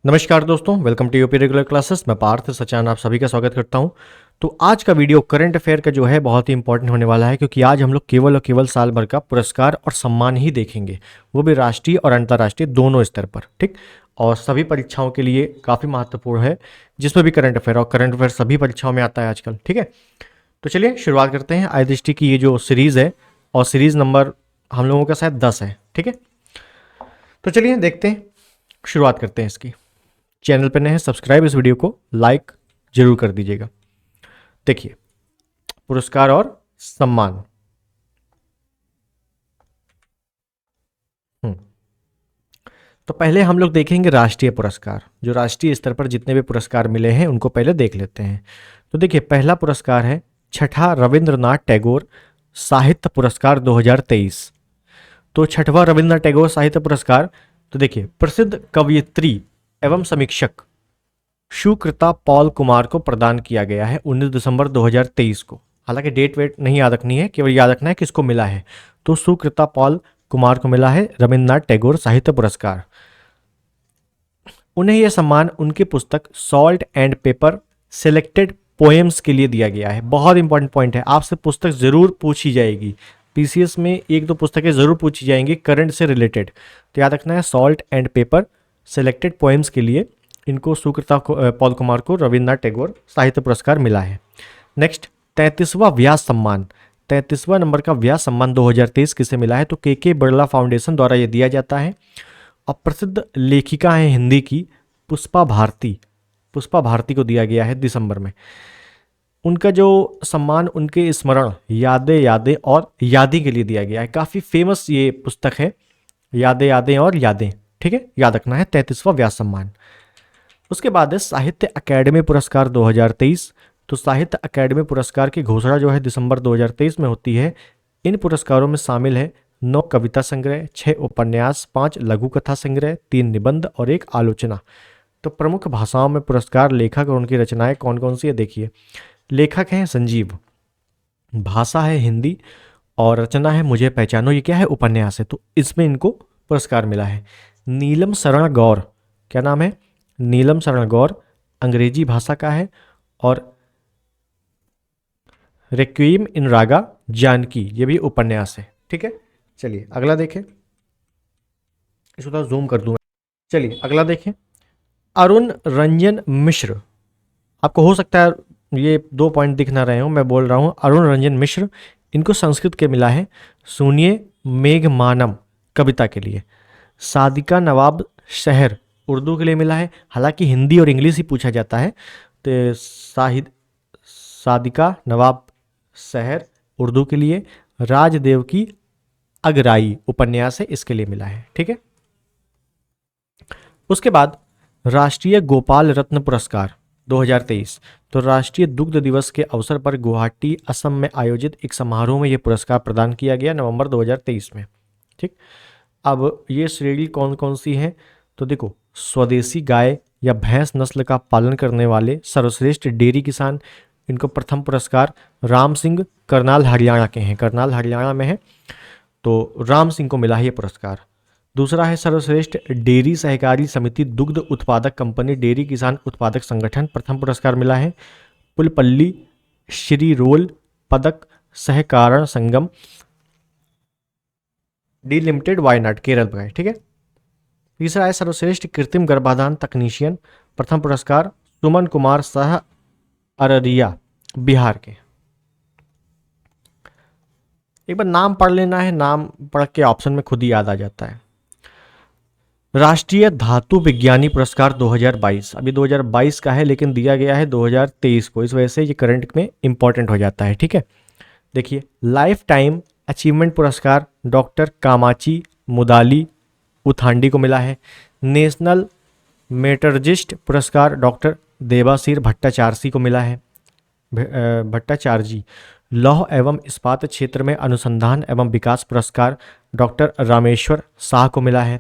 नमस्कार दोस्तों, welcome to UP regular classes. मैं पार्थ सचान आप सभी का स्वागत करता हूं। तो आज का वीडियो करंट अफेयर का जो है बहुत ही इंपॉर्टेंट होने वाला है, क्योंकि आज हम लोग केवल और केवल साल भर का पुरस्कार और सम्मान ही देखेंगे, वो भी राष्ट्रीय और अंतर्राष्ट्रीय दोनों स्तर पर। ठीक, और सभी परीक्षाओं के लिए काफ़ी महत्वपूर्ण है, जिसमें भी करंट अफेयर, और करंट अफेयर सभी परीक्षाओं में आता है आजकल। ठीक है, तो चलिए शुरुआत करते हैं। आई दृष्टि की ये जो सीरीज़ है, और सीरीज़ नंबर हम लोगों का शायद 10 है। ठीक है, तो चलिए देखते हैं, शुरुआत करते हैं इसकी। चैनल पर नए हैं, सब्सक्राइब, इस वीडियो को लाइक जरूर कर दीजिएगा। देखिए, पुरस्कार और सम्मान। हम्म, तो पहले हम लोग देखेंगे राष्ट्रीय पुरस्कार। जो राष्ट्रीय स्तर पर जितने भी पुरस्कार मिले हैं उनको पहले देख लेते हैं। तो देखिए, पहला पुरस्कार है छठा रविंद्रनाथ टैगोर साहित्य पुरस्कार 2023। तो छठवां रविंद्रनाथ टैगोर साहित्य पुरस्कार, तो देखिए, प्रसिद्ध कवयित्री एवं समीक्षक सुकृता पॉल कुमार को प्रदान किया गया है 19 दिसंबर 2023 को। हालांकि डेट वेट नहीं याद रखनी है, केवल याद रखना है किसको मिला है। तो सुकृता पॉल कुमार को मिला है रविंद्रनाथ टैगोर साहित्य पुरस्कार। उन्हें यह सम्मान उनकी पुस्तक salt and paper selected poems के लिए दिया गया है। बहुत इंपॉर्टेंट पॉइंट है, आपसे पुस्तक जरूर पूछी जाएगी, पीसीएस में एक दो पुस्तकें जरूर पूछी जाएंगी करंट से रिलेटेड। तो याद रखना है, salt and paper selected poems के लिए इनको सुकृता पॉल कुमार को रविंद्रनाथ टैगोर साहित्य पुरस्कार मिला है। नेक्स्ट, 33वां व्यास सम्मान। 33वां नंबर का व्यास सम्मान 2023 किसे मिला है? तो के बिरला फाउंडेशन द्वारा ये दिया जाता है। और प्रसिद्ध लेखिका हैं हिंदी की पुष्पा भारती, पुष्पा भारती को दिया गया है दिसंबर में। उनका जो सम्मान उनके स्मरण यादें यादें और यादें के लिए दिया गया है। काफ़ी फेमस ये पुस्तक है, यादें यादें और यादें। ठीक है, याद रखना है, 33वां व्यास सम्मान। उसके बाद है साहित्य अकेडमी पुरस्कार 2023। तो साहित्य अकेडमी पुरस्कार की घोषणा जो है दिसंबर 2023 में होती है। इन पुरस्कारों में शामिल है 9 कविता संग्रह, 6 उपन्यास, 5 लघु कथा संग्रह, 3 निबंध और 1 आलोचना। तो प्रमुख भाषाओं में पुरस्कार, लेखक और उनकी रचनाएं कौन कौन सी है देखिए। लेखक हैं संजीव, भाषा है हिंदी, और रचना है मुझे पहचानो, ये क्या है? उपन्यास है। तो इसमें इनको पुरस्कार मिला है। नीलम शरण गौर, क्या नाम है? नीलम शरण गौर, अंग्रेजी भाषा का है। और रिक्विएम इन रागा जानकी, ये भी उपन्यास है। ठीक है, चलिए अगला देखें। इसको थोड़ा जूम कर दूं। चलिए अगला देखें। अरुण रंजन मिश्र, आपको हो सकता है ये 2 पॉइंट दिख ना रहे हो, मैं बोल रहा हूँ अरुण रंजन मिश्र। इनको संस्कृत के मिला है सुनिए मेघमानम कविता के लिए। सादिका नवाब शहर उर्दू के लिए मिला है। हालांकि हिंदी और इंग्लिश ही पूछा जाता है। तो सादिका नवाब शहर उर्दू के लिए। राजदेव की अगराई उपन्यास है, इसके लिए मिला है। ठीक है, उसके बाद राष्ट्रीय गोपाल रत्न पुरस्कार 2023। तो राष्ट्रीय दुग्ध दिवस के अवसर पर गुवाहाटी असम में आयोजित एक समारोह में यह पुरस्कार प्रदान किया गया नवंबर 2023 में। ठीक, अब ये श्रेणी कौन कौन सी है? तो देखो, स्वदेशी गाय या भैंस नस्ल का पालन करने वाले सर्वश्रेष्ठ डेयरी किसान, इनको प्रथम पुरस्कार राम सिंह करनाल हरियाणा के हैं, करनाल हरियाणा में है। तो राम सिंह को मिला है ये पुरस्कार। दूसरा है सर्वश्रेष्ठ डेयरी सहकारी समिति दुग्ध उत्पादक कंपनी डेयरी किसान उत्पादक संगठन, प्रथम पुरस्कार मिला है पुलपल्ली श्री रोल पदक सहकारण संगम डी लिमिटेड वायनाड केरल का है। ठीक है, तीसरा है सर्वश्रेष्ठ कृत्रिम गर्भाधान तकनीशियन, प्रथम पुरस्कार सुमन कुमार शाह अररिया बिहार के। एक बार नाम पढ़ लेना है, नाम पढ़ के ऑप्शन में खुद ही याद आ जाता है। राष्ट्रीय धातु विज्ञानी पुरस्कार 2022, अभी 2022 का है लेकिन दिया गया है 2023 को, इस वजह से ये करंट में इंपॉर्टेंट हो जाता है। ठीक है, देखिए, लाइफ टाइम अचीवमेंट पुरस्कार डॉक्टर कामाची मुदाली उथांडी को मिला है। नेशनल मेटर्जिस्ट पुरस्कार डॉक्टर देवासीर भट्टाचार्य को मिला है, भट्टाचार्य। लौह एवं इस्पात क्षेत्र में अनुसंधान एवं विकास पुरस्कार डॉक्टर रामेश्वर शाह को मिला है।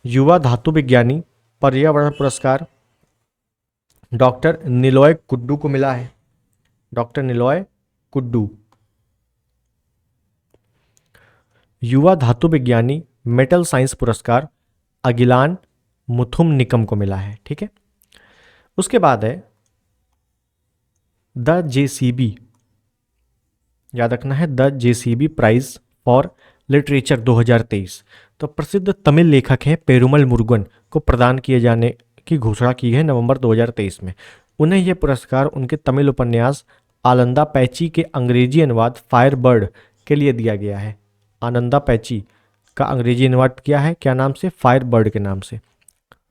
युवा धातु विज्ञानी पर्यावरण पुरस्कार डॉक्टर निलॉय कुड्डू को मिला है, डॉक्टर निलॉय कुड्डू। युवा धातु विज्ञानी मेटल साइंस पुरस्कार अगिलान मुथुम निकम को मिला है। ठीक है, उसके बाद है द जेसीबी, याद रखना है, the JCB prize for literature 2023। तो प्रसिद्ध तमिल लेखक हैं पेरुमल मुरुगन को प्रदान किए जाने की घोषणा की है नवंबर 2023 में। उन्हें यह पुरस्कार उनके तमिल उपन्यास आनंदा पैची के अंग्रेजी अनुवाद फायर बर्ड के लिए दिया गया है। आनंदा पैची का अंग्रेजी अनुवाद किया है क्या नाम से? फायर बर्ड के नाम से,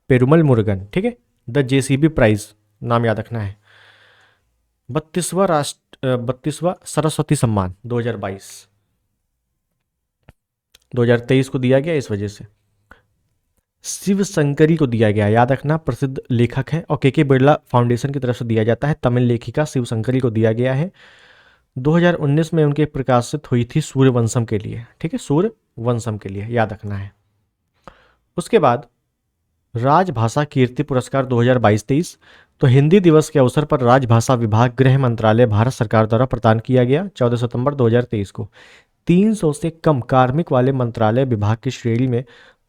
पेरुमल मुरुगन। ठीक है, द जेसीबी प्राइज नाम याद रखना है। 32वां सरस्वती सम्मान 2023 को दिया गया, इस वजह से शिव शंकरी को दिया गया, याद रखना, प्रसिद्ध लेखक हैं और के बिरला फाउंडेशन की तरफ से दिया जाता है। तमिल लेखिका शिव शंकरी को दिया गया है। 2019 में उनके प्रकाशित हुई थी सूर्यवंशम के लिए। ठीक है, सूर्यवंशम के लिए याद रखना है। उसके बाद राजभाषा कीर्ति पुरस्कार 2022-23, तो हिंदी दिवस के अवसर पर राजभाषा विभाग गृह मंत्रालय भारत सरकार द्वारा प्रदान किया गया 14 सितंबर 2023 को। 300 से कम कार्मिक वाले मंत्रालय विभाग की श्रेणी में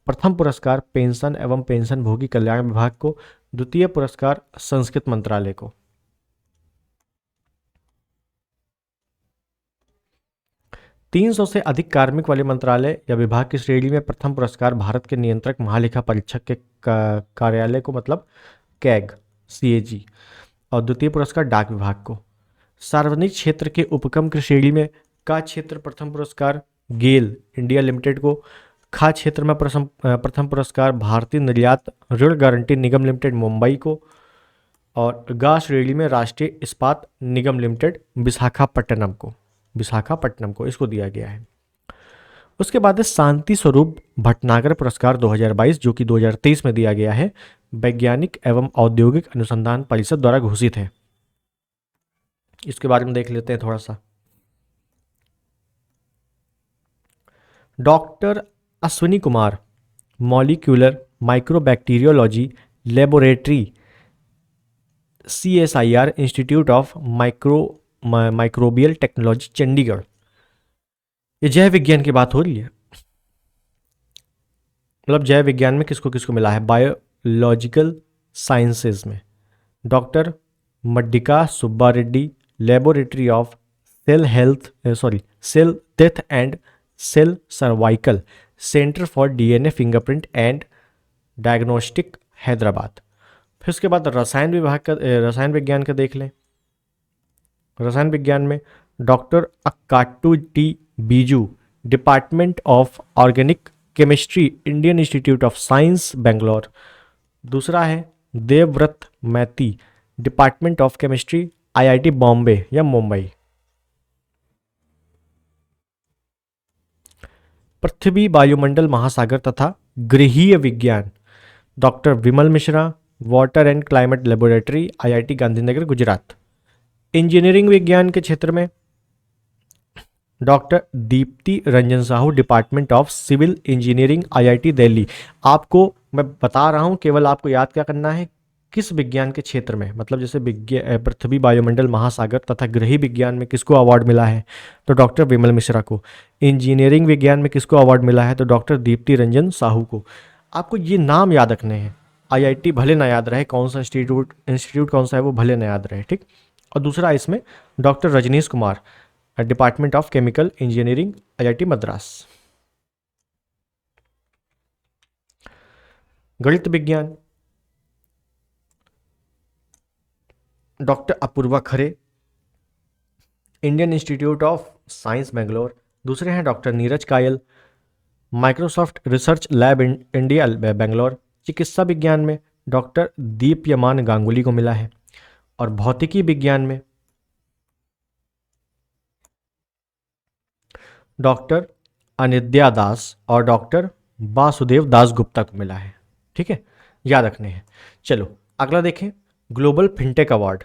प्रथम पुरस्कार पेंशन एवं पेंशनभोगी कल्याण विभाग को, द्वितीय पुरस्कार संस्कृत मंत्रालय को। तीन सौ से अधिक कार्मिक वाले मंत्रालय या विभाग की श्रेणी में प्रथम पुरस्कार भारत के नियंत्रक महालेखा परीक्षक के कार्यालय को, मतलब कैग CAG, और द्वितीय पुरस्कार डाक विभाग को। सार्वजनिक क्षेत्र के उपक्रम की श्रेणी में का क्षेत्र प्रथम पुरस्कार गेल इंडिया लिमिटेड को, खा क्षेत्र में प्रथम पुरस्कार भारतीय निर्यात ऋण गारंटी निगम लिमिटेड मुंबई को, और गा श्रेणी में राष्ट्रीय इस्पात निगम लिमिटेड विशाखापट्टनम को इसको दिया गया है। उसके बाद है शांति स्वरूप भटनागर पुरस्कार 2022, जो कि 2023 में दिया गया है, वैज्ञानिक एवं औद्योगिक अनुसंधान परिषद द्वारा घोषित है। इसके बारे में देख लेते हैं थोड़ा सा। Doctor Ashwini Kumar, molecular microbacteriology laboratory CSIR institute of microbial technology Chandigarh. ये जैव विज्ञान की बात हो रही है, मतलब जैव विज्ञान में किसको किसको मिला है? बायोलॉजिकल साइंसेज में doctor Maddika Subba Reddy, laboratory of cell death and cell cervical, centre for DNA fingerprint and diagnostic, Hyderabad. फिर उसके बाद रसायन विज्ञान का देख लें। रसायन विज्ञान में doctor Akkattu T Biju, department of organic chemistry, Indian institute of science Bangalore. दूसरा है Debabrata Maiti, department of chemistry, IIT Bombay या मुंबई। पृथ्वी, वायुमंडल, महासागर तथा गृहीय विज्ञान doctor Vimal Mishra, water and climate laboratory, IIT Gandhinagar Gujarat. Engineering विज्ञान के क्षेत्र में doctor Dipti Ranjan Sahoo, department of civil engineering, IIT Delhi. आपको मैं बता रहा हूं, केवल आपको याद क्या करना है, किस विज्ञान के क्षेत्र में, मतलब जैसे पृथ्वी, वायुमंडल, महासागर तथा गृह विज्ञान में किसको अवार्ड मिला है? तो डॉक्टर विमल मिश्रा को। इंजीनियरिंग विज्ञान में किसको अवार्ड मिला है? तो डॉक्टर दीप्ति रंजन साहू को। आपको ये नाम याद रखने हैं। IIT भले ना याद रहे, कौन सा इंस्टीट्यूट कौन सा है वो भले ना याद रहे, ठीक। और दूसरा इसमें doctor Rajnish Kumar, department of chemical engineering, IIT Madras. गणित विज्ञान doctor Apurva Khare, Indian institute of science Bangalore. दूसरे हैं doctor Neeraj Kayal, Microsoft Research Lab India Bangalore. चिकित्सा विज्ञान में डॉक्टर दीप्यमान गांगुली को मिला है। और भौतिकी विज्ञान में डॉक्टर अनिद्या दास और डॉक्टर वासुदेव दास गुप्ता को मिला है, ठीक है, याद रखने हैं। चलो अगला देखें, global fintech award.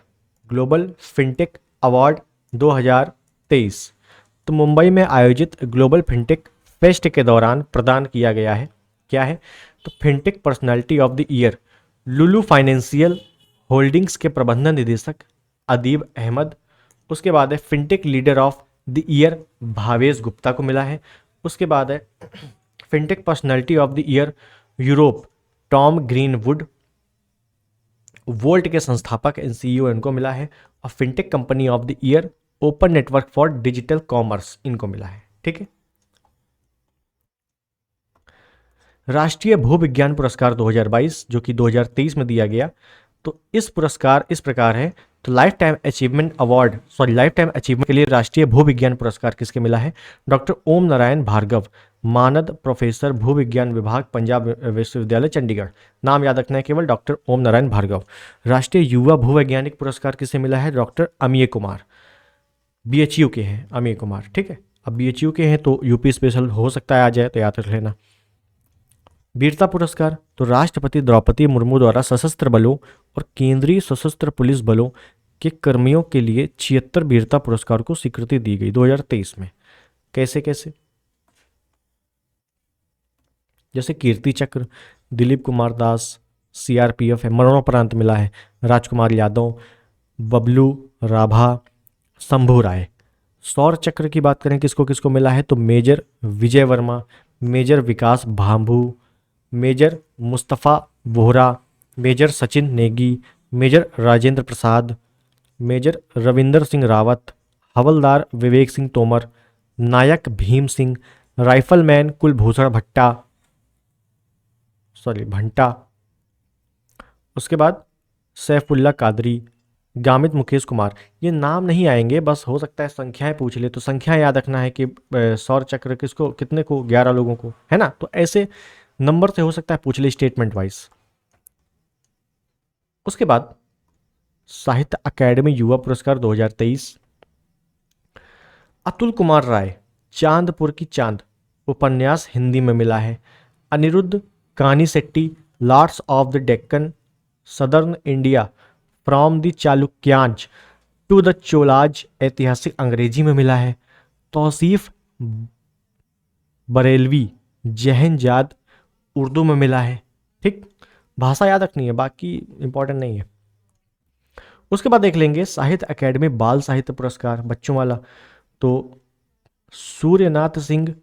Global fintech award 2023 तो मुंबई में आयोजित ग्लोबल फिनटेक फेस्ट के दौरान प्रदान किया गया है। क्या है? तो fintech personality of the year Lulu financial holdings के प्रबंधन निदेशक अदीब अहमद। उसके बाद है fintech leader of the year Bhavesh Gupta को मिला है। उसके बाद है fintech personality of the year Europe Tom greenwood, volt के संस्थापक एंड सीईओ इनको मिला है। और fintech company of the year, open network for digital commerce, इनको मिला है। ठीक है। राष्ट्रीय भूविज्ञान पुरस्कार 2022 जो कि 2023 में दिया गया, तो इस पुरस्कार इस प्रकार है। तो लाइफ टाइम अचीवमेंट के लिए राष्ट्रीय भूविज्ञान पुरस्कार किसके मिला है? डॉक्टर ओम नारायण भार्गव, मानद प्रोफेसर भूविज्ञान विभाग, पंजाब विश्वविद्यालय चंडीगढ़। नाम याद रखना है केवल, डॉक्टर ओम नारायण भार्गव। राष्ट्रीय युवा भूवैज्ञानिक पुरस्कार किसे मिला है? डॉक्टर अमीय कुमार, बीएचयू के हैं अमीय कुमार। ठीक है, अब बीएचयू के हैं तो यूपी स्पेशल हो सकता है आ जाए, तो याद रख लेना। वीरता पुरस्कार, तो राष्ट्रपति द्रौपदी मुर्मू द्वारा सशस्त्र बलों और केंद्रीय सशस्त्र पुलिस बलों के कर्मियों के लिए 76 वीरता पुरस्कार को स्वीकृति दी गई 2023 में। कैसे कैसे? जैसे कीर्ति चक्र, दिलीप कुमार दास, सीआरपीएफ है, मरणोपरांत मिला है राजकुमार यादव, बबलू राभा, शंभू राय। सौर चक्र की बात करें किसको किसको मिला है, तो major Vijay Verma, major Vikas Bhambhu, major Mustafa Vohra, major Sachin Negi, major Rajendra Prasad, major Ravinder Singh Rawat, havildar Vivek Singh Tomar, Naik Bhim Singh, rifleman Kulbhushan Bhanta. उसके बाद सैफुल्ला कादरी, गामित मुकेश कुमार। ये नाम नहीं आएंगे, बस हो सकता है संख्याएं पूछ ले, तो संख्या याद रखना है कि सौर चक्र किसको कितने को, 11 लोगों को, है ना। तो ऐसे नंबर से हो सकता है पूछ ले स्टेटमेंट वाइज। उसके बाद साहित्य अकादमी युवा पुरस्कार 2023, अतुल कुमार राय, चांदपुर की चांद उपन्यास हिंदी में मिला है। Anirudh Kanisetti, lords of the Deccan, southern India, from the Chalukyas to the Cholas, ऐतिहासिक अंग्रेजी में मिला है। तौसीफ बरेलवी, जहनजाद, उर्दू में मिला है। ठीक, भाषा याद रखनी है, बाकी इंपॉर्टेंट नहीं है। उसके बाद देख लेंगे साहित्य अकादमी बाल साहित्य पुरस्कार बच्चों वाला, तो सूर्यनाथ सिंह,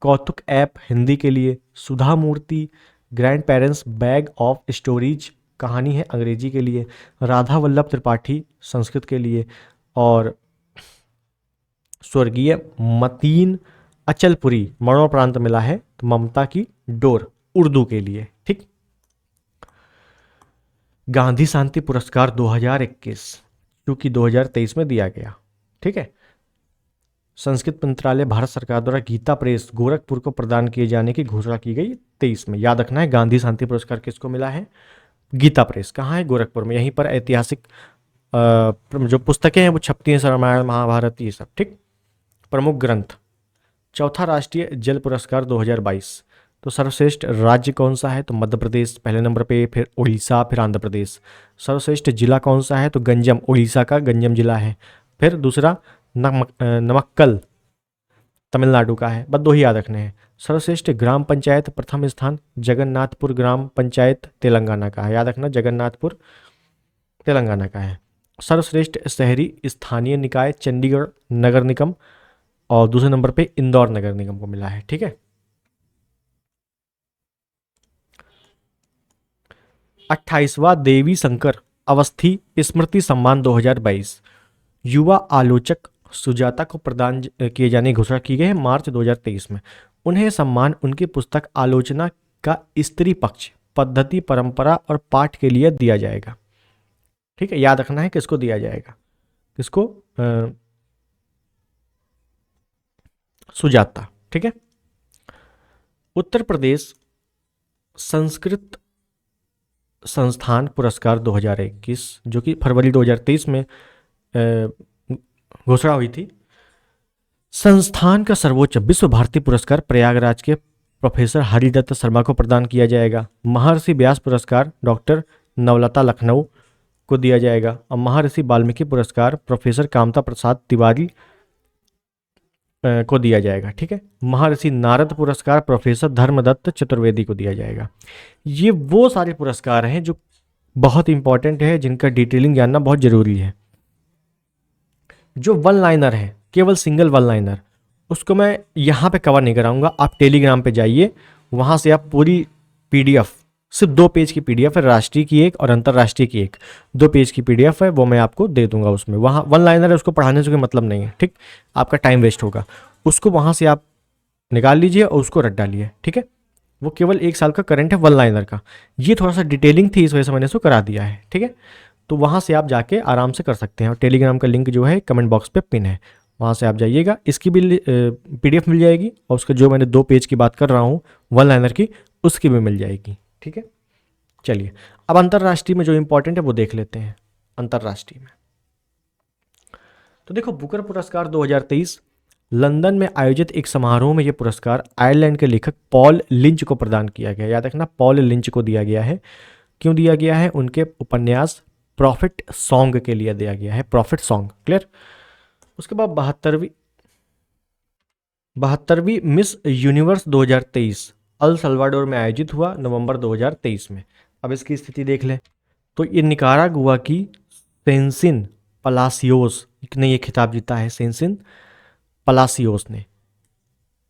कौतुक ऐप हिंदी के लिए, Sudha Murty, grandparents bag of stories कहानी है अंग्रेजी के लिए, राधा वल्लभ त्रिपाठी संस्कृत के लिए, और स्वर्गीय मतीन अचलपुरी मरणोपरांत मिला है, तो ममता की डोर उर्दू के लिए। ठीक, गांधी शांति पुरस्कार 2021 जो कि 2023 में दिया गया। ठीक है, संस्कृत मंत्रालय भारत सरकार द्वारा गीता प्रेस गोरखपुर को प्रदान किए जाने की घोषणा की गई 23 में। याद रखना है गांधी शांति पुरस्कार किसको मिला है? गीता प्रेस। कहाँ है? गोरखपुर में। यहीं पर ऐतिहासिक जो पुस्तकें हैं वो छपती हैं, रामायण महाभारत ये सब। ठीक, प्रमुख ग्रंथ। चौथा राष्ट्रीय जल पुरस्कार 2022, तो सर्वश्रेष्ठ राज्य कौन सा है? तो मध्य प्रदेश पहले नंबर पे, फिर उड़ीसा, फिर आंध्र प्रदेश। सर्वश्रेष्ठ जिला कौन सा है? तो गंजम, उड़ीसा का गंजम जिला है। फिर दूसरा नमक्कल तमिलनाडु का है। बस दो ही याद रखने हैं। सर्वश्रेष्ठ ग्राम पंचायत प्रथम स्थान जगन्नाथपुर ग्राम पंचायत तेलंगाना का है। याद रखना जगन्नाथपुर तेलंगाना का है। सर्वश्रेष्ठ शहरी स्थानीय निकाय चंडीगढ़ नगर निगम, और दूसरे नंबर पे इंदौर नगर निगम को मिला है। ठीक है, 28वां देवी शंकर अवस्थी स्मृति सम्मान 2022 युवा आलोचक सुजाता को प्रदान किए जाने की घोषणा की गई है मार्च 2023 में। उन्हें सम्मान उनकी पुस्तक आलोचना का स्त्री पक्ष, पद्धति, परंपरा और पाठ के लिए दिया जाएगा। ठीक है, याद रखना है किसको दिया जाएगा, किसको? सुजाता। ठीक है, उत्तर प्रदेश संस्कृत संस्थान पुरस्कार 2021 जो कि फरवरी 2023 में घोषणा हुई थी। संस्थान का सर्वोच्च विश्व भारती पुरस्कार प्रयागराज के प्रोफेसर हरिदत्त शर्मा को प्रदान किया जाएगा। महर्षि व्यास पुरस्कार डॉक्टर नवलता लखनऊ को दिया जाएगा। और महर्षि वाल्मीकि पुरस्कार प्रोफेसर कामता प्रसाद तिवारी को दिया जाएगा। ठीक है, महर्षि नारद पुरस्कार प्रोफेसर धर्मदत्त चतुर्वेदी को दिया जाएगा। ये वो सारे पुरस्कार हैं जो बहुत इंपॉर्टेंट है, जिनका डिटेलिंग जानना बहुत जरूरी है। जो वन लाइनर है, केवल सिंगल वन लाइनर, उसको मैं यहाँ पे कवर नहीं कराऊंगा। आप टेलीग्राम पे जाइए, वहाँ से आप पूरी PDF सिर्फ 2 पेज की पीडीएफ है, राष्ट्रीय की एक और अंतर्राष्ट्रीय की एक, 2 पेज की पीडीएफ है, वो मैं आपको दे दूंगा। उसमें वहाँ वन लाइनर है, उसको पढ़ाने से कोई मतलब नहीं है, ठीक, आपका टाइम वेस्ट होगा। उसको वहाँ से आप निकाल लीजिए और उसको रट डालिए, ठीक है। वो केवल 1 साल का करंट है वन लाइनर का। ये थोड़ा सा डिटेलिंग थी, इस वजह से मैंने इसको करा दिया है, ठीक है। तो वहाँ से आप जाके आराम से कर सकते हैं, और टेलीग्राम का लिंक जो है कमेंट बॉक्स पे पिन है, वहाँ से आप जाइएगा, इसकी भी पीडीएफ मिल जाएगी, और उसका जो मैंने 2 पेज की बात कर रहा हूँ वन लाइनर की, उसकी भी मिल जाएगी, ठीक है। चलिए, अब अंतर्राष्ट्रीय में जो इंपॉर्टेंट है वो देख लेते हैं। अंतर्राष्ट्रीय में तो देखो, बुकर पुरस्कार 2023 लंदन में आयोजित एक समारोह में यह पुरस्कार आयरलैंड के लेखक पॉल लिंच को प्रदान किया गया। याद रखना, पॉल लिंच को दिया गया है। क्यों दिया गया है? उनके उपन्यास प्रॉफिट सॉन्ग के लिए दिया गया है, प्रॉफिट सॉन्ग, क्लियर। उसके बाद 72वीं मिस यूनिवर्स 2023 अल सल्वाडोर में आयोजित हुआ नवंबर 2023 में। अब इसकी स्थिति देख लें, तो ये निकारागुआ की सेंसिन पलासियोस ने ये खिताब जीता है। सेंसिन पलासियोस ने,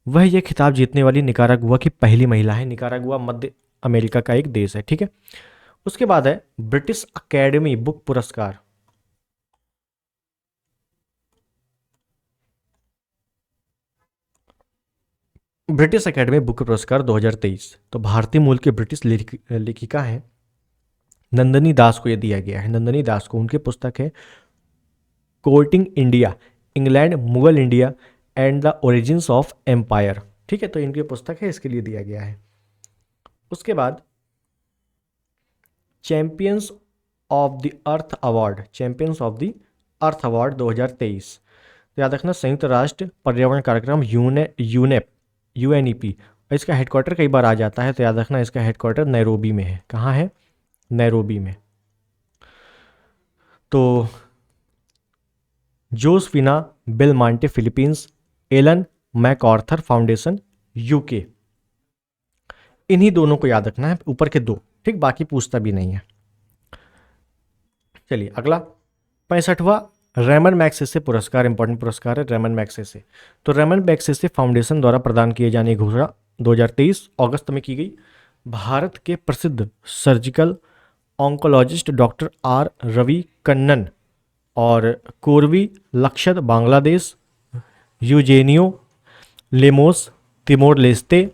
वह यह खिताब जीतने वाली निकारागुआ की पहली महिला है। निकारागुआ मध्य अमेरिका का एक देश है, ठीक है। उसके बाद है ब्रिटिश अकेडमी बुक पुरस्कार। ब्रिटिश अकेडमी बुक पुरस्कार 2023, तो भारतीय मूल के ब्रिटिश लेखिका हैं नंदिनी दास को यह दिया गया है। नंदिनी दास को, उनकी पुस्तक है courting India, England, Mughal India and the origins of empire, ठीक है। तो इनकी पुस्तक है, इसके लिए दिया गया है। उसके बाद champions of the earth award, champions of the earth award 2023, तो याद रखना संयुक्त राष्ट्र पर्यावरण कार्यक्रम यूनेप यूएनईपी, इसका हेडक्वार्टर कई बार आ जाता है, तो याद रखना इसका हेडक्वार्टर नैरोबी में है। कहाँ है? नैरोबी में। तो Josefina Belmonte Philippines, Ellen MacArthur foundation UK, इन्हीं दोनों को याद रखना है, ऊपर के 2, ठीक, बाकी पूछता भी नहीं है। चलिए अगला 65वां रेमन मैग्सेसे पुरस्कार, इंपॉर्टेंट पुरस्कार है रेमन मैग्सेसे। तो रेमन मैग्सेसे फाउंडेशन द्वारा प्रदान किए जाने की घोषणा 2023 अगस्त में की गई। भारत के प्रसिद्ध surgical oncologist doctor R Ravi Kannan और Korvi Rakshand Bangladesh, Eugenio Lemos Timor Leste,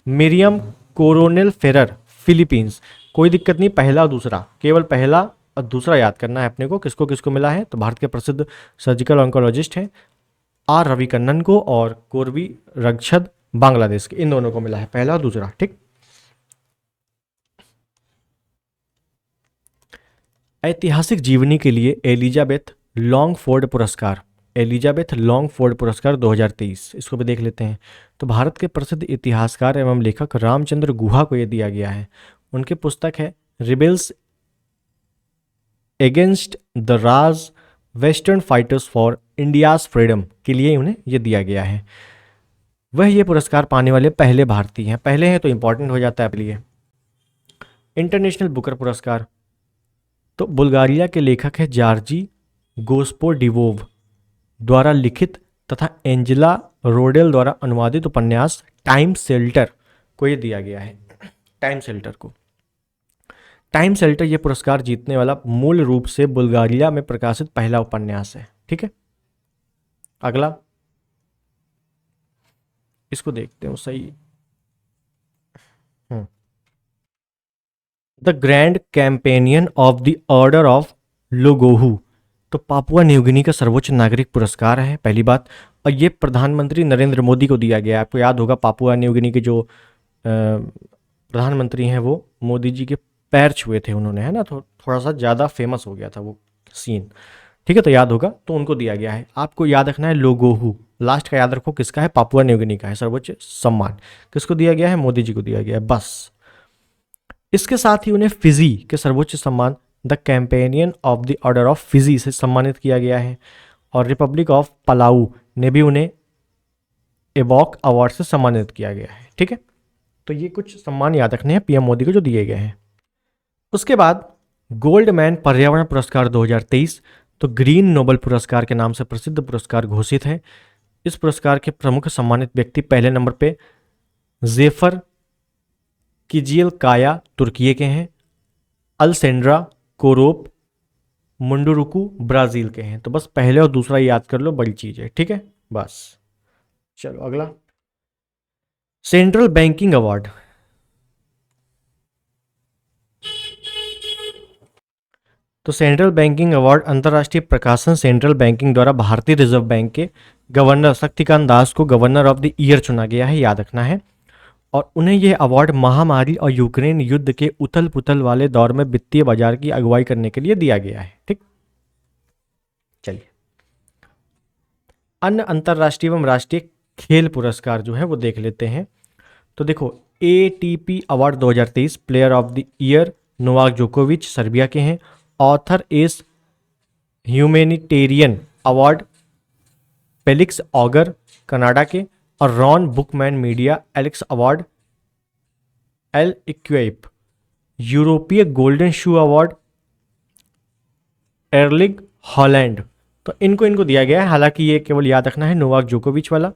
Miriam Coronel Ferrer Philippines. कोई दिक्कत नहीं, पहला दूसरा, केवल पहला और दूसरा याद करना है अपने को, किसको किसको मिला है। तो भारत के प्रसिद्ध सर्जिकल ऑन्कोलॉजिस्ट हैं आर रवि कन्नन को और कोरवी रक्षद बांग्लादेश के, इन दोनों को मिला है पहला और दूसरा, ठीक। ऐतिहासिक जीवनी के लिए एलिजाबेथ लॉन्गफोर्ड पुरस्कार, एलिजाबेथ लॉन्गफोर्ड पुरस्कार 2023, इसको भी देख लेते हैं। तो भारत के प्रसिद्ध इतिहासकार एवं लेखक रामचंद्र गुहा को यह दिया गया है। उनकी पुस्तक है rebels against the Raj western fighters for India's freedom के लिए उन्हें यह दिया गया है। वह ये पुरस्कार पाने वाले पहले भारतीय हैं, पहले हैं तो इंपॉर्टेंट हो जाता है आपके लिए। इंटरनेशनल बुकर पुरस्कार, तो बुल्गारिया के लेखक है जार्जी गोस्पोडिवोव द्वारा लिखित तथा एंजेला रोडेल द्वारा अनुवादित उपन्यास टाइम शेल्टर को ये दिया गया है। टाइम शेल्टर को, टाइम शेल्टर ये पुरस्कार जीतने वाला मूल रूप से बुल्गारिया में प्रकाशित पहला उपन्यास है, ठीक है। अगला इसको देखते हैं सही। The grand companion of the order of लोगोहू, तो पापुआ न्यूगिनी का सर्वोच्च नागरिक पुरस्कार है, पहली बात। और ये प्रधानमंत्री नरेंद्र मोदी को दिया गया है। आपको याद होगा पापुआ न्यूगिनी के जो प्रधानमंत्री हैं वो मोदी जी के पैर छुए थे उन्होंने, है ना, तो थोड़ा सा ज़्यादा फेमस हो गया था वो सीन, ठीक है। तो याद होगा, तो उनको दिया गया है। आपको याद रखना है लोगोहू, लास्ट का याद रखो किसका है, पापुआ न्यूगिनी का है। सर्वोच्च सम्मान किसको दिया गया है? मोदी जी को दिया गया है, बस। इसके साथ ही उन्हें फिजी के सर्वोच्च सम्मान the companion of the order of Fiji से सम्मानित किया गया है। और रिपब्लिक ऑफ पलाऊ ने भी उन्हें एवॉक अवार्ड से सम्मानित किया गया है, ठीक है। तो ये कुछ सम्मान याद रखने हैं पीएम मोदी को जो दिए गए हैं। उसके बाद गोल्डमैन पर्यावरण पुरस्कार 2023, तो ग्रीन नोबल पुरस्कार के नाम से प्रसिद्ध पुरस्कार घोषित है। इस पुरस्कार के प्रमुख सम्मानित व्यक्ति पहले नंबर पे जेफर किजियल काया तुर्की के हैं, अल्सेंड्रा कोरोप मुंडुरुकु ब्राजील के हैं। तो बस पहले और दूसरा याद कर लो, बड़ी चीज है, ठीक है। बस चलो अगला, सेंट्रल बैंकिंग अवार्ड। तो सेंट्रल बैंकिंग अवार्ड अंतर्राष्ट्रीय प्रकाशन सेंट्रल बैंकिंग द्वारा भारतीय रिजर्व बैंक के गवर्नर शक्तिकांत दास को गवर्नर ऑफ द ईयर चुना गया है, याद रखना है। और उन्हें यह अवार्ड महामारी और यूक्रेन युद्ध के उथल पुथल वाले दौर में वित्तीय बाजार की अगुवाई करने के लिए दिया गया है, ठीक। चलिए, अन्य अंतर्राष्ट्रीय एवं राष्ट्रीय खेल पुरस्कार जो है वो देख लेते हैं। तो देखो, ATP award 2023 player of the year Novak जोकोविच सर्बिया के हैं। Arthur Ashe humanitarian award Felix Auger Canada के। और रॉन बुकमैन मीडिया एलेक्स अवार्ड एल इक्वेप। यूरोपीय golden shoe award Erling Haaland. तो इनको दिया गया है, हालांकि ये केवल याद रखना है नोवाक जोकोविच वाला,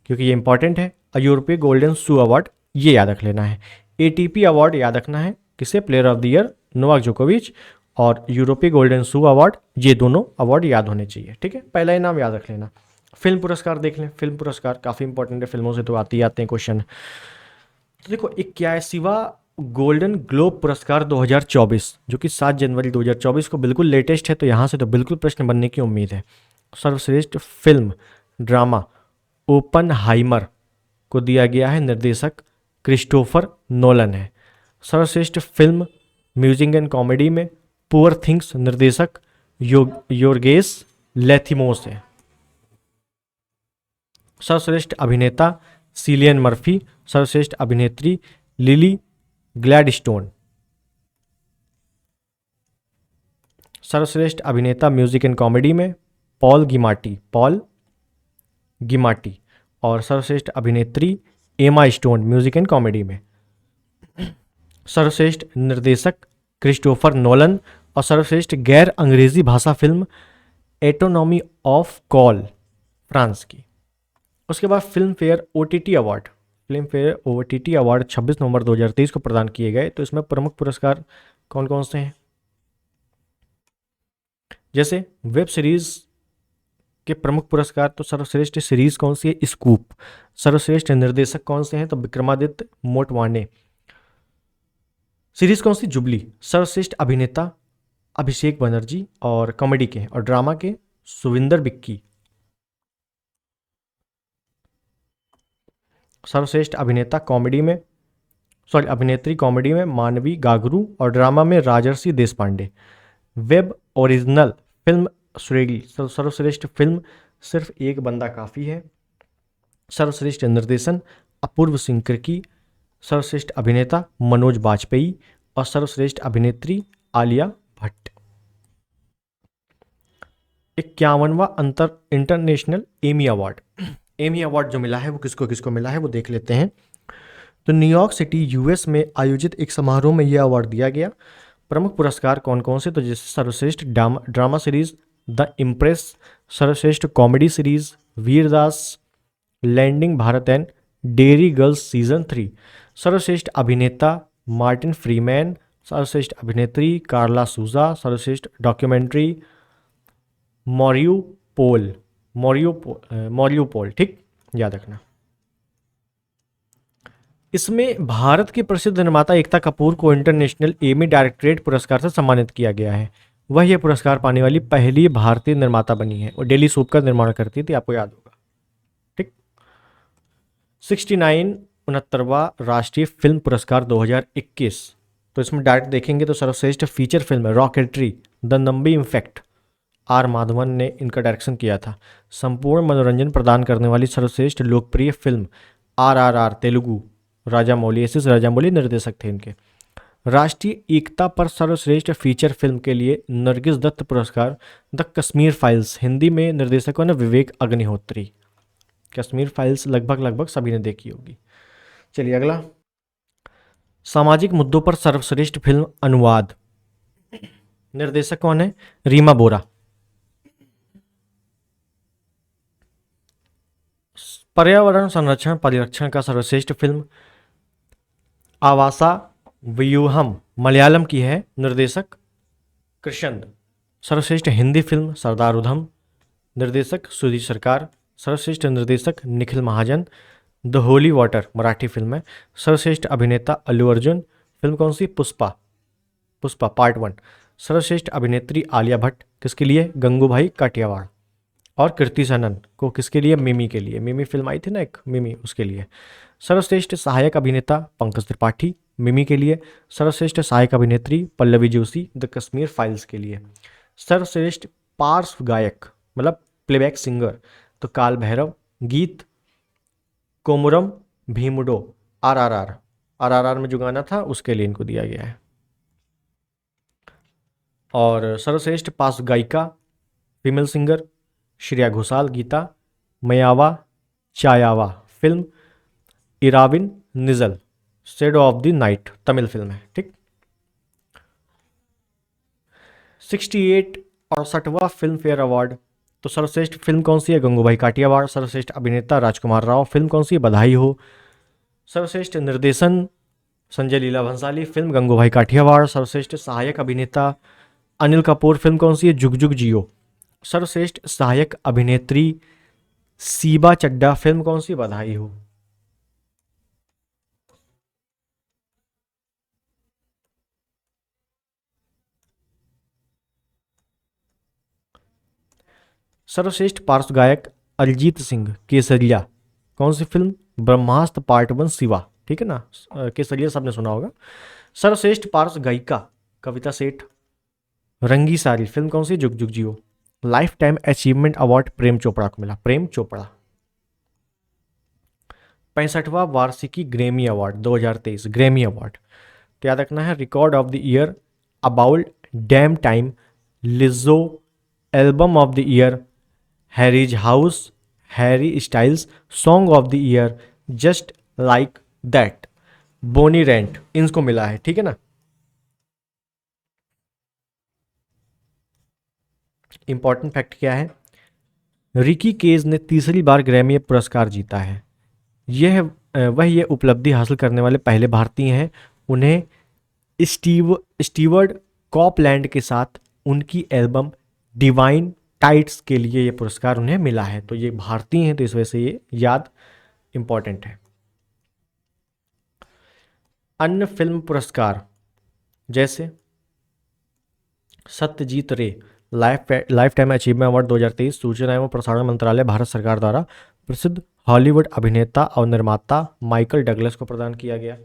क्योंकि ये इंपॉर्टेंट है। और यूरोपीय गोल्डन शू अवार्ड ये याद रख लेना है। एटीपी अवार्ड याद रखना है, किसे, player of the year Novak जोकोविच। और यूरोपीय गोल्डन शू अवार्ड, ये दोनों अवार्ड याद होने चाहिए, ठीक है। पहला ही नाम याद रख लेना। फिल्म पुरस्कार देख लें। फिल्म पुरस्कार काफ़ी इंपॉर्टेंट है, फिल्मों से तो आते ही आते हैं क्वेश्चन। तो देखो, 81वां गोल्डन ग्लोब पुरस्कार 2024, जो कि 7 जनवरी 2024 को बिल्कुल लेटेस्ट है, तो यहाँ से तो बिल्कुल प्रश्न बनने की उम्मीद है। सर्वश्रेष्ठ फिल्म ड्रामा ओपनहाइमर को दिया गया है, निर्देशक क्रिस्टोफर नोलन है। सर्वश्रेष्ठ फिल्म म्यूजिक एंड कॉमेडी में पुअर थिंग्स, निर्देशक योर्गेस लैथिमोस है। सर्वश्रेष्ठ अभिनेता सिलियन मर्फी। सर्वश्रेष्ठ अभिनेत्री लिली ग्लैडस्टोन। सर्वश्रेष्ठ अभिनेता म्यूजिक एंड कॉमेडी में पॉल गिमाटी। और सर्वश्रेष्ठ अभिनेत्री Emma Stone, music and comedy में। सर्वश्रेष्ठ निर्देशक क्रिस्टोफर नोलन। और सर्वश्रेष्ठ गैर अंग्रेजी भाषा film autonomy of call, France की। उसके बाद film fair OTT award. Film fair OTT award 26 नवंबर 2023 को प्रदान किए गए। तो इसमें प्रमुख पुरस्कार कौन कौन से हैं, जैसे वेब सीरीज के प्रमुख पुरस्कार, तो सर्वश्रेष्ठ सीरीज कौन सी है, स्कूप। सर्वश्रेष्ठ निर्देशक कौन से हैं, तो विक्रमादित्य मोटवाने। सीरीज कौन सी, जुबली। सर्वश्रेष्ठ अभिनेता अभिषेक बनर्जी और कॉमेडी के। और ड्रामा के सुविंदर बिक्की। सर्वश्रेष्ठ अभिनेता कॉमेडी में, अभिनेत्री कॉमेडी में मानवी गागरू। और ड्रामा में Rajarshi Deshpande. Web original film श्रेगी। सर्वश्रेष्ठ फिल्म सिर्फ एक बंदा काफ़ी है। सर्वश्रेष्ठ निर्देशन अपूर्व सिंह की। सर्वश्रेष्ठ अभिनेता मनोज बाजपेयी। और सर्वश्रेष्ठ अभिनेत्री आलिया भट्ट। 51वां international Emmy award. Emmy award जो मिला है वो किसको किसको मिला है वो देख लेते हैं। तो न्यूयॉर्क सिटी यूएस में आयोजित एक समारोह में यह अवार्ड दिया गया। प्रमुख पुरस्कार कौन कौन से, तो जैसे सर्वश्रेष्ठ ड्रामा सीरीज द इम्प्रेस। सर्वश्रेष्ठ comedy series Vir Das landing Bharat and Derry girls season 3। सर्वश्रेष्ठ अभिनेता मार्टिन फ्रीमैन। सर्वश्रेष्ठ अभिनेत्री कार्ला सूजा। सर्वश्रेष्ठ डॉक्यूमेंट्री मॉरियोपोल, ठीक, याद रखना। इसमें भारत के प्रसिद्ध निर्माता एकता कपूर को इंटरनेशनल एमी डायरेक्टरेट पुरस्कार से सम्मानित किया गया है। वह यह पुरस्कार पाने वाली पहली भारतीय निर्माता बनी है और डेली सोप का निर्माण करती थी, आपको याद होगा, ठीक। 69वां राष्ट्रीय फिल्म पुरस्कार 2021। तो इसमें डायरेक्ट देखेंगे तो सर्वश्रेष्ठ feature film rocketry the Nambi effect, R Madhavan ने इनका डायरेक्शन किया था। संपूर्ण मनोरंजन प्रदान करने वाली सर्वश्रेष्ठ लोकप्रिय film RRR Telugu, Rajamouli, S S Rajamouli निर्देशक थे इनके। राष्ट्रीय एकता पर सर्वश्रेष्ठ फीचर फिल्म के लिए नरगिस दत्त पुरस्कार द कश्मीर फाइल्स, हिंदी में निर्देशकों ने विवेक अग्निहोत्री। कश्मीर फाइल्स लगभग सभी ने देखी होगी। चलिए अगला, सामाजिक मुद्दों पर सर्वश्रेष्ठ फिल्म अनुवाद, निर्देशक कौन है, रीमा बोरा। पर्यावरण संरक्षण परिरक्षण का सर्वश्रेष्ठ फिल्म आवासा व्यूहम मलयालम की है, निर्देशक कृष्ण। सर्वश्रेष्ठ हिंदी फिल्म सरदार उधम, निर्देशक सुधीर सरकार। सर्वश्रेष्ठ निर्देशक Nikhil Mahajan. The holy water Marathi film है। सर्वश्रेष्ठ अभिनेता अल्लू अर्जुन। फिल्म कौन सी? पुष्पा, पुष्पा पार्ट 1। सर्वश्रेष्ठ अभिनेत्री आलिया भट्ट, किसके लिए? गंगूभाई काठियावाड़। और कृति सनन को किसके लिए? मिमी के लिए। मिमी फिल्म आई थी ना एक, मिमी, उसके लिए। सर्वश्रेष्ठ सहायक अभिनेता पंकज त्रिपाठी, मिमी के लिए। सर्वश्रेष्ठ सहायक अभिनेत्री पल्लवी जोशी, द कश्मीर फाइल्स के लिए। सर्वश्रेष्ठ पार्श्व गायक मतलब प्लेबैक सिंगर तो काल भैरव। गीत कोमुरम भीमुडो, आरआरआर में जो गाना था उसके लिए इनको दिया गया है। और सर्वश्रेष्ठ पार्श्व गायिका फीमेल सिंगर श्रेया घोषाल, गीता। मयावा चायावा film Iravin Nizhal, shadow of the night Tamil film है, ठीक। 68 68वां फिल्म फेयर अवार्ड तो सर्वश्रेष्ठ फिल्म कौन सी है? गंगूभाई काठियावाड़। सर्वश्रेष्ठ अभिनेता राजकुमार राव, फिल्म कौन सी है? बधाई हो। सर्वश्रेष्ठ निर्देशन संजय लीला भंसाली, फिल्म गंगूभाई काठियावाड़। सर्वश्रेष्ठ सहायक अभिनेता अनिल कपूर, फिल्म कौन सी है? जुग जुग जियो। सर्वश्रेष्ठ सहायक अभिनेत्री सीबा चड्डा, फिल्म कौन सी? बधाई हो। सर्वश्रेष्ठ पार्श्व गायक अरिजीत सिंह, केसरिया, कौन सी फिल्म? ब्रह्मास्त्र पार्ट 1 शिवा, ठीक है ना। केसरिया सबने सुना होगा। सर्वश्रेष्ठ पार्श्व गायिका कविता सेठ, रंगी सारी, फिल्म कौन सी? जुग जुग जियो। Life time achievement award Prem Chopra को मिला, प्रेम चोपड़ा। 65वां वार्षिकी ग्रैमी अवार्ड 2023, ग्रैमी अवार्ड तो याद रखना है। Record of the year about damn time, Lizzo album of the year Harry's house, Harry Styles, song of the year just like that, Bonnie Raitt, इनको मिला है, ठीक है ना। इंपॉर्टेंट फैक्ट क्या है? रिकी केज ने तीसरी बार ग्रैमी पुरस्कार जीता है। वह ये उपलब्धि हासिल करने वाले पहले भारतीय हैं। उन्हें स्टीवर्ड कॉपलैंड के साथ उनकी एल्बम डिवाइन टाइट्स के लिए ये पुरस्कार उन्हें मिला है। तो ये भारतीय हैं तो इस वजह से ये याद इंपॉर्टेंट है। अन्य फिल्म पुरस्कार जैसे सत्यजीत रे लाइफ टाइम अचीवमेंट अवार्ड 2023, सूचना एवं प्रसारण मंत्रालय भारत सरकार द्वारा प्रसिद्ध हॉलीवुड अभिनेता और निर्माता माइकल डगलस को प्रदान किया गया।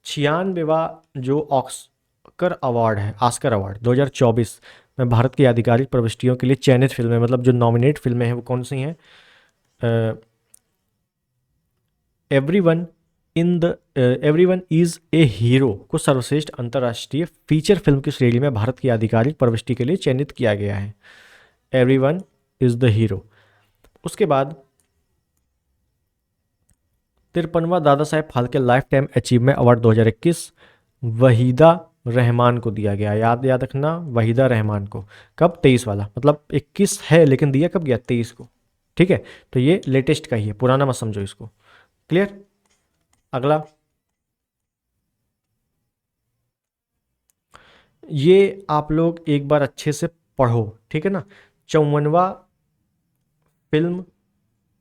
96वां जो ऑस्कर अवार्ड 2024 में भारत की आधिकारिक प्रविष्टियों के लिए चयनित फिल्में, मतलब जो नॉमिनेट फिल्में हैं वो कौन सी हैं? एवरीवन इज ए हीरो को सर्वश्रेष्ठ अंतर्राष्ट्रीय फीचर फिल्म की श्रेणी में भारत की आधिकारिक प्रविष्टि के लिए चयनित किया गया है। Everyone is the hero. उसके बाद 53वां Dada Saheb Phalke lifetime achievement award 2021 Waheeda Rehman को दिया गया। याद रखना, वहीदा रहमान को। कब? 23 वाला, मतलब 21 है लेकिन दिया कब गया? 23 को, ठीक है। तो ये लेटेस्ट का ही है, पुराना मत समझो इसको। क्लियर? अगला, ये आप लोग एक बार अच्छे से पढ़ो, ठीक है ना। 54वां फिल्म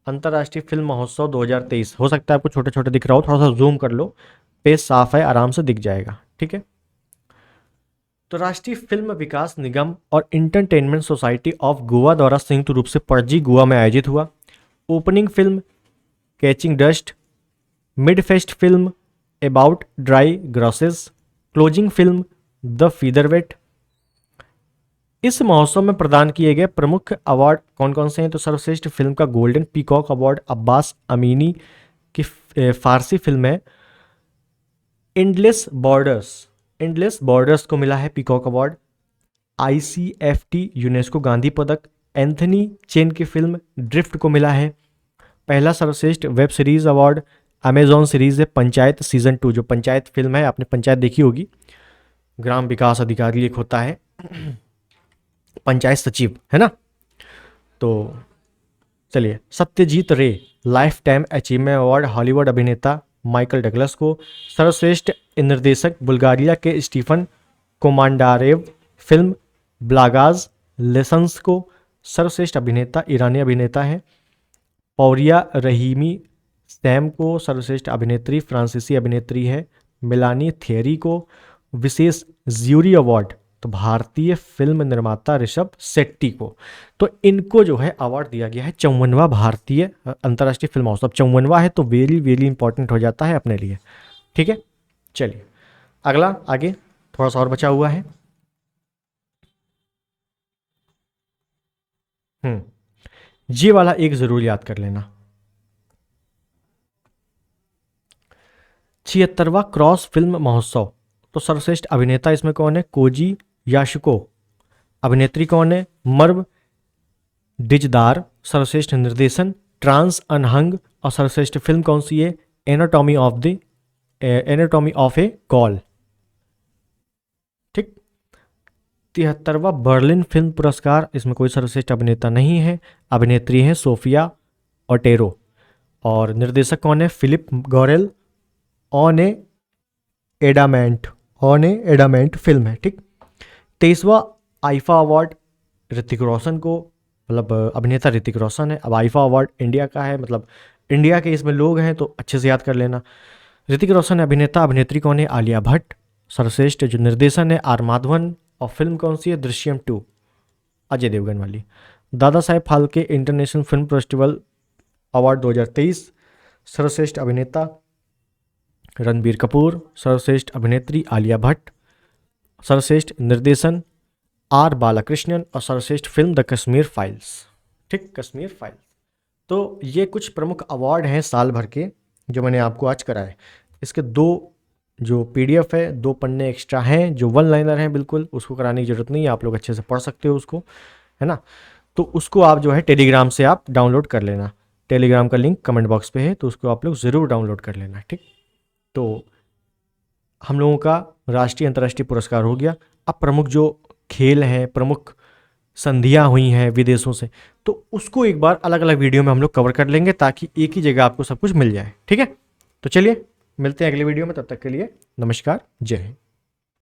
अंतर्राष्ट्रीय फिल्म महोत्सव 2023, हो सकता है आपको छोटे छोटे दिख रहा हो, थोड़ा सा जूम कर लो, पेज साफ है, आराम से दिख जाएगा, ठीक है। तो राष्ट्रीय फिल्म विकास निगम और इंटरटेनमेंट सोसाइटी ऑफ गोवा द्वारा संयुक्त रूप से पणजी गोवा में आयोजित हुआ। Opening film catching dust, mid fest film about dry grasses, closing film the featherweight. इस महोत्सव में प्रदान किए गए प्रमुख अवार्ड कौन कौन से हैं? तो सर्वश्रेष्ठ फिल्म का golden peacock award Abbas Amini की फारसी फिल्म है एंडलेस बॉर्डर्स को मिला है peacock award. ICFT UNESCO Gandhi पदक एंथनी चेन की फिल्म ड्रिफ्ट को मिला है। पहला सर्वश्रेष्ठ web series award Amazon series है पंचायत सीजन 2, जो पंचायत फिल्म है, आपने पंचायत देखी होगी, ग्राम विकास अधिकारी एक होता है पंचायत सचिव, है ना। तो चलिए, सत्यजीत रे life time achievement award Hollywood अभिनेता माइकल डगलस को। सर्वश्रेष्ठ निर्देशक बुल्गारिया के स्टीफन कोमांडारेव फिल्म ब्लागाज लेसन्स को। सर्वश्रेष्ठ अभिनेता ईरानी अभिनेता है पौरिया रहीमी सैम को। सर्वश्रेष्ठ अभिनेत्री फ्रांसीसी अभिनेत्री है मिलानी थियरी को। विशेष ज्यूरी अवार्ड तो भारतीय फिल्म निर्माता ऋषभ शेट्टी को। तो इनको जो है अवार्ड दिया गया है 54वां भारतीय अंतर्राष्ट्रीय फिल्म महोत्सव। 54वां है तो वेरी वेरी इंपॉर्टेंट हो जाता है अपने लिए। ठीक है, चलिए अगला आगे थोड़ा सा और बचा हुआ है। ये वाला एक जरूर याद कर लेना। 76वां क्रॉस फिल्म महोत्सव। तो सर्वश्रेष्ठ अभिनेता इसमें कौन है? कोजी याशुको। अभिनेत्री कौन है? मर्व डिजदार। सर्वश्रेष्ठ निर्देशन ट्रांस अनहंग। और सर्वश्रेष्ठ फिल्म कौन सी है? Anatomy of a fall. ठीक। 73वां बर्लिन फिल्म पुरस्कार, इसमें कोई सर्वश्रेष्ठ अभिनेता नहीं है। अभिनेत्री है सोफिया ओटेरो। और निर्देशक कौन है? Philippe Garrel. On the Adamant film है। ठीक। 23वां आईफा अवार्ड ऋतिक रोशन को, मतलब अभिनेता ऋतिक रोशन है। अब आईफा अवार्ड इंडिया का है, मतलब इंडिया के इसमें लोग हैं तो अच्छे से याद कर लेना। ऋतिक रोशन है अभिनेता। अभिनेत्री कौन है? आलिया भट्ट। सर्वश्रेष्ठ जो निर्देशन है आर माधवन। और फिल्म कौन सी है? दृश्यम 2 अजय देवगन वाली। Dada Saheb Phalke international film festival award 2023। सर्वश्रेष्ठ अभिनेता रणबीर कपूर। सर्वश्रेष्ठ अभिनेत्री आलिया भट्ट। सर्वश्रेष्ठ निर्देशन आर बालाकृष्णन। और सर्वश्रेष्ठ फिल्म द कश्मीर फाइल्स। ठीक, कश्मीर फाइल्स। तो ये कुछ प्रमुख अवार्ड हैं साल भर के जो मैंने आपको आज कराए। इसके 2 जो पीडीएफ है, 2 पन्ने एक्स्ट्रा हैं जो वन लाइनर हैं, बिल्कुल उसको कराने की जरूरत नहीं है, आप लोग अच्छे से पढ़ सकते हो उसको, है ना। तो उसको आप जो है टेलीग्राम से आप डाउनलोड कर लेना। टेलीग्राम का लिंक कमेंट बॉक्स पे है, तो उसको आप लोग ज़रूर डाउनलोड कर लेना। ठीक, तो हम लोगों का राष्ट्रीय अंतर्राष्ट्रीय पुरस्कार हो गया। अब प्रमुख जो खेल हैं, प्रमुख संधियाँ हुई हैं विदेशों से, तो उसको एक बार अलग अलग वीडियो में हम लोग कवर कर लेंगे ताकि एक ही जगह आपको सब कुछ मिल जाए। ठीक है, तो चलिए मिलते हैं अगले वीडियो में, तब तक के लिए नमस्कार, जय हिंद।